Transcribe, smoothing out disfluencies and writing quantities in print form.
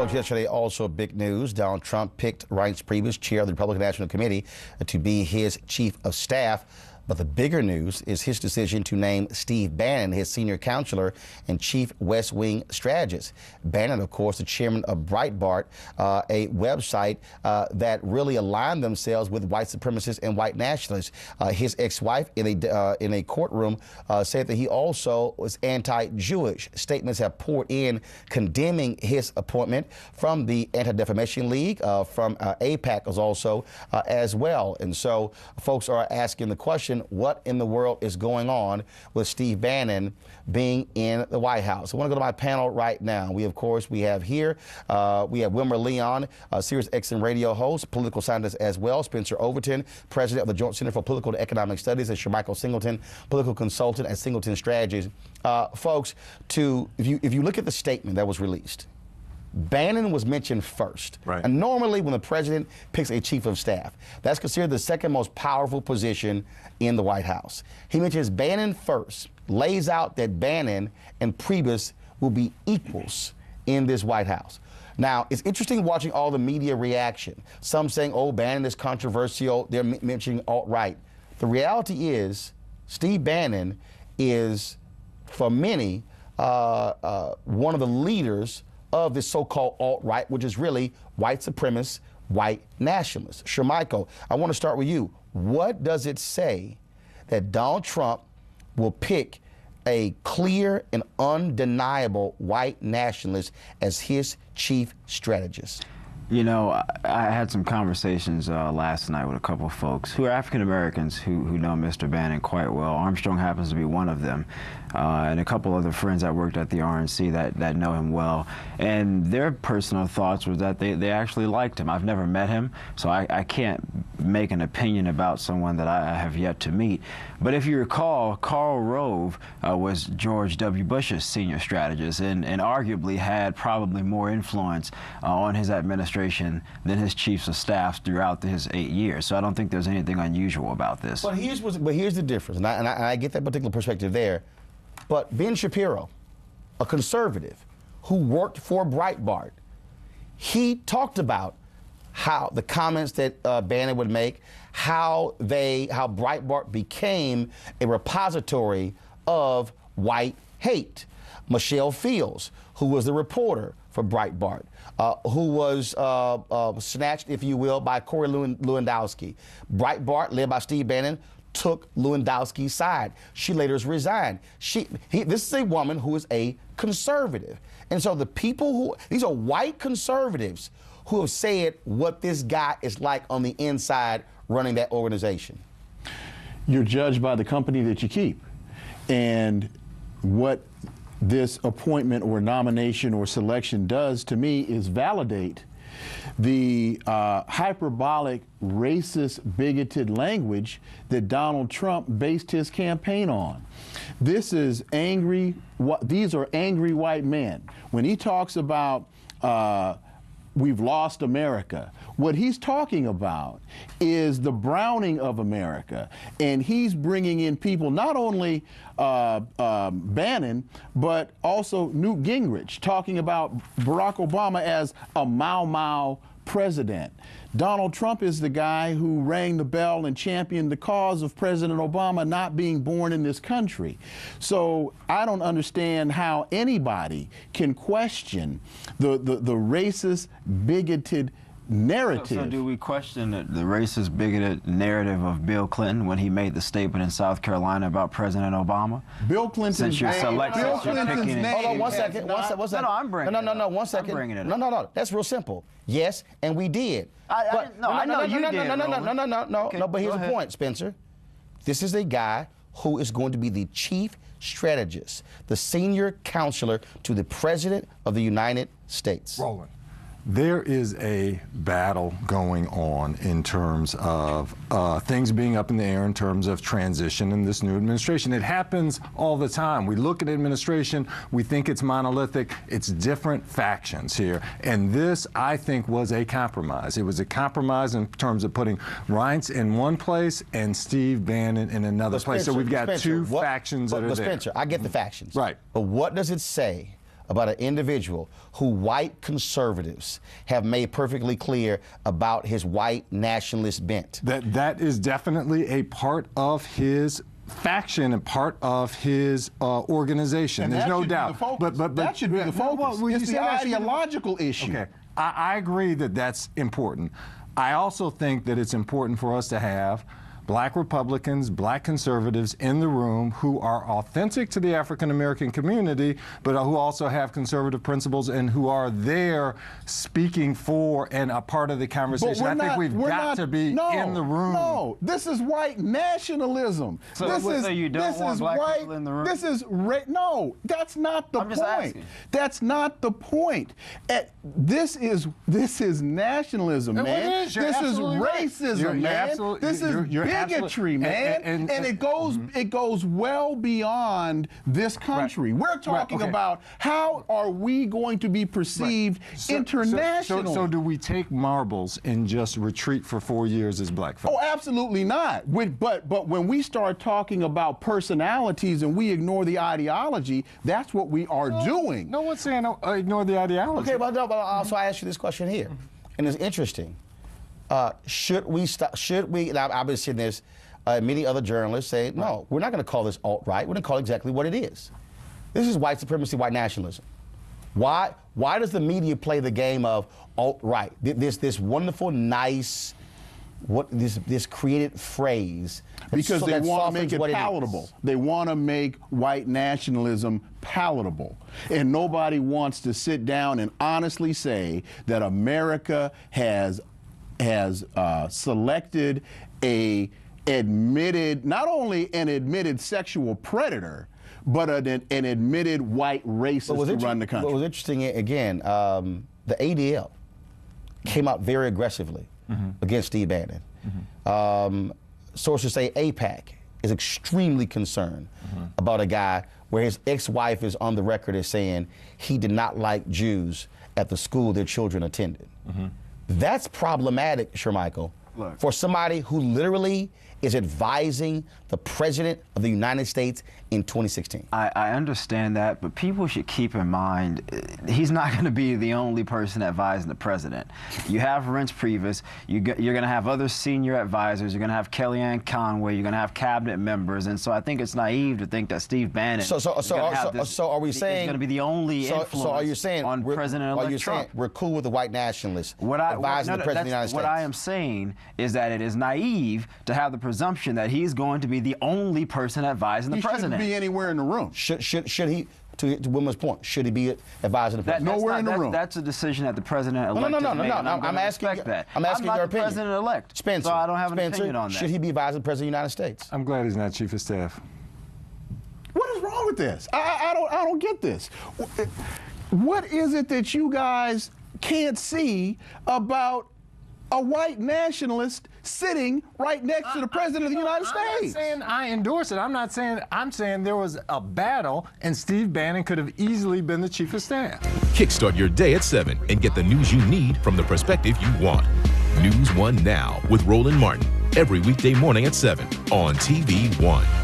folks, yesterday also big news. Donald Trump picked Reince Priebus, chair of the Republican National Committee, to be his chief of staff. But the bigger news is his decision to name Steve Bannon his senior counselor and chief West Wing strategist. Bannon, of course, the chairman of Breitbart, a website that really aligned themselves with white supremacists and white nationalists. His ex-wife in a courtroom said that he also was anti-Jewish. Statements have poured in condemning his appointment from the Anti-Defamation League, from AIPAC also as well. And so folks are asking the question, what in the world is going on with Steve Bannon being in the White House? I want to go to my panel right now. We have here, we have Wilmer Leon, Sirius XM radio host, political scientist as well, Spencer Overton, president of the Joint Center for Political and Economic Studies, and Shermichael Singleton, political consultant at Singleton Strategies. Folks, if you look at the statement that was released, Bannon was mentioned first. Right. And normally when the president picks a chief of staff, that's considered the second most powerful position in the White House. He mentions Bannon first, lays out that Bannon and Priebus will be equals in this White House. Now, it's interesting watching all the media reaction. Some saying, oh, Bannon is controversial. They're mentioning alt-right. The reality is Steve Bannon is, for many, one of the leaders of this so-called alt-right, which is really white supremacists, white nationalists. Shermichael, I want to start with you. What does it say that Donald Trump will pick a clear and undeniable white nationalist as his chief strategist? You know, I had some conversations last night with a couple of folks who are African Americans who know Mr. Bannon quite well. Armstrong happens to be one of them, and a couple other friends that worked at the RNC that know him well. And their personal thoughts were that they actually liked him. I've never met him, so I can't make an opinion about someone that I have yet to meet. But if you recall, Karl Rove was George W. Bush's senior strategist and arguably had probably more influence on his administration than his chiefs of staff throughout his 8 years. So I don't think there's anything unusual about this. But here's the difference, and I get that particular perspective there. But Ben Shapiro, a conservative who worked for Breitbart, he talked about how the comments that Bannon would make, how Breitbart became a repository of white hate. Michelle Fields, who was the reporter for Breitbart, who was snatched, if you will, by Corey Lewandowski. Breitbart, led by Steve Bannon, took Lewandowski's side. She later resigned. This is a woman who is a conservative. And so the people these are white conservatives who have said what this guy is like on the inside running that organization. You're judged by the company that you keep. And what this appointment or nomination or selection does to me is validate the hyperbolic, racist, bigoted language that Donald Trump based his campaign on. This is angry. These are angry white men. When he talks about we've lost America, what he's talking about is the browning of America. And he's bringing in people, not only Bannon, but also Newt Gingrich, talking about Barack Obama as a Mau Mau president. Donald Trump is the guy who rang the bell and championed the cause of President Obama not being born in this country. So I don't understand how anybody can question the racist, bigoted narrative. So do we question the racist, bigoted narrative of Bill Clinton when he made the statement in South Carolina about President Obama? Bill Clinton's name. Hold on one second. No, I'm bringing it up. No, 1 second. I'm bringing it up. No. That's real simple. Yes, and we did. I know you did. No, but here's the point, Spencer. This is a guy who is going to be the chief strategist, the senior counselor to the President of the United States. Roland. There is a battle going on in terms of things being up in the air in terms of transition in this new administration. It happens all the time. We look at administration, we think it's monolithic. It's different factions here. And this, I think, was a compromise. It was a compromise in terms of putting Reince in one place and Steve Bannon in another place. So we've got two factions that are there. Spencer, I get the factions. Right. But what does it say about an individual who white conservatives have made perfectly clear about his white nationalist bent. That is definitely a part of his faction and part of his organization. And there's no doubt. But that should be the focus. It's the ideological issue. Okay, I agree that that's important. I also think that it's important for us to have black Republicans, black conservatives in the room who are authentic to the African American community, but who also have conservative principles and who are there speaking for and a part of the conversation. I think we've got to be in the room. No, this is white nationalism. So you don't want black people in the room? No, that's not the point. Asking. That's not the point. This is nationalism, man. This is racism, man. This is bigotry, man, and it goes well beyond this country. Right. We're talking about how are we going to be perceived internationally. So do we take marbles and just retreat for 4 years as black folks? Oh, absolutely not. But when we start talking about personalities and we ignore the ideology, that's what we are doing. No one's saying ignore the ideology. Okay, but also I ask you this question here, and it's interesting. Should we stop? Should we? And I've been seeing this. Many other journalists say, no, we're not going to call this alt-right. We're going to call it exactly what it is. This is white supremacy, white nationalism. Why does the media play the game of alt-right? This wonderful, nice, this created phrase? Because they want to make it palatable. They want to make white nationalism palatable. And nobody wants to sit down and honestly say that America has selected not only an admitted sexual predator, but an admitted white racist to run the country. What was interesting, again, the ADL came out very aggressively against Steve Bannon. Sources say AIPAC is extremely concerned about a guy where his ex-wife is on the record as saying he did not like Jews at the school their children attended. That's problematic, Shermichael, for somebody who literally is advising the President of the United States in 2016. I understand that, but people should keep in mind he's not going to be the only person advising the President. You have Reince Priebus, you're going to have other senior advisors, you're going to have Kellyanne Conway, you're going to have cabinet members, and so I think it's naive to think that Steve Bannon so are we saying is going to be the only influence are you saying on President-elect Trump? We're cool with the white nationalists advising the President of the United States? What I am saying is that it is naive to have the presumption that he's going to be the only person advising the President. He shouldn't be anywhere in the room. Should he, to Wilma's point, should he be advising the President? Nowhere in the room. That's a decision that the President-elect No. I'm asking that. I'm asking not your the opinion. President-elect, Spencer, so I don't have an opinion on that. Should he be advising the President of the United States? I'm glad he's not Chief of Staff. What is wrong with this? I don't get this. What is it that you guys can't see about a white nationalist sitting right next to the President of the United States? I'm not saying I endorse it. I'm saying there was a battle and Steve Bannon could have easily been the Chief of Staff. Kickstart your day at 7 and get the news you need from the perspective you want. NewsOne Now with Roland Martin. Every weekday morning at 7 on TV1.